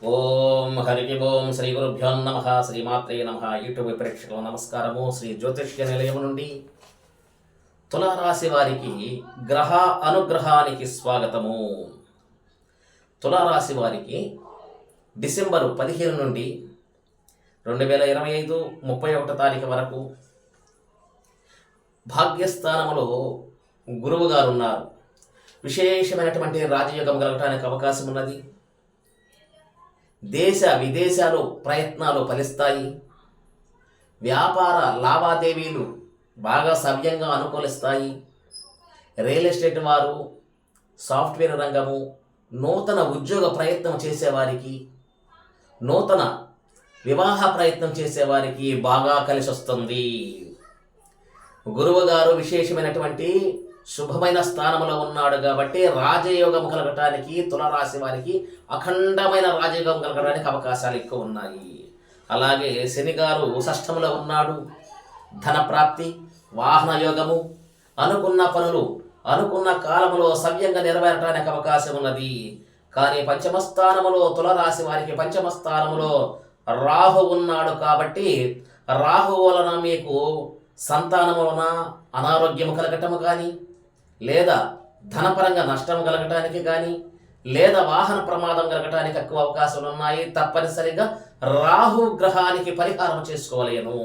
ఓం హరికి ఓం శ్రీ గురుభ్యో నమ శ్రీమాత్రే నమ. యూట్యూబ్ ప్రేక్షకుల నమస్కారము. శ్రీ జ్యోతిష్య నిలయం నుండి తులారాశి వారికి గ్రహ అనుగ్రహానికి స్వాగతము. తులారాశి వారికి డిసెంబరు 15 నుండి 2025 31 తారీఖు వరకు భాగ్యస్థానములో గురువు గారు ఉన్నారు. విశేషమైనటువంటి రాజయోగం కలగటానికి అవకాశం ఉన్నది. దేశ విదేశాలు ప్రయత్నాలు ఫలిస్తాయి. వ్యాపార లావాదేవీలు బాగా సవ్యంగా అనుకూలిస్తాయి. రియల్ ఎస్టేట్ వారు, సాఫ్ట్వేర్ రంగము, నూతన ఉద్యోగ ప్రయత్నం చేసేవారికి, నూతన వివాహ ప్రయత్నం చేసేవారికి బాగా కలిసి వస్తుంది. గురువు గారు విశేషమైనటువంటి శుభమైన స్థానంలో ఉన్నాడు కాబట్టి రాజయోగం కలగటానికి తులారాశి వారికి అఖండమైన రాజయోగం కలగడానికి అవకాశాలు ఎక్కువ ఉన్నాయి. అలాగే శని గారు షష్ఠంలో ఉన్నాడు. ధన ప్రాప్తి, వాహన యోగము, అనుకున్న పనులు అనుకున్న కాలంలో సవ్యంగా నెరవేరడానికి అవకాశం ఉన్నది. కానీ పంచమస్థానములో తులారాశి వారికి పంచమస్థానములో రాహు ఉన్నాడు కాబట్టి రాహు వలన మీకు సంతానము వలన అనారోగ్యము కలగటము కానీ, లేదా ధనపరంగా నష్టం కలగటానికి కానీ, లేదా వాహన ప్రమాదం కలగటానికి ఎక్కువ అవకాశాలు ఉన్నాయి. తప్పనిసరిగా రాహు గ్రహానికి పరిహారం చేసుకోలేను.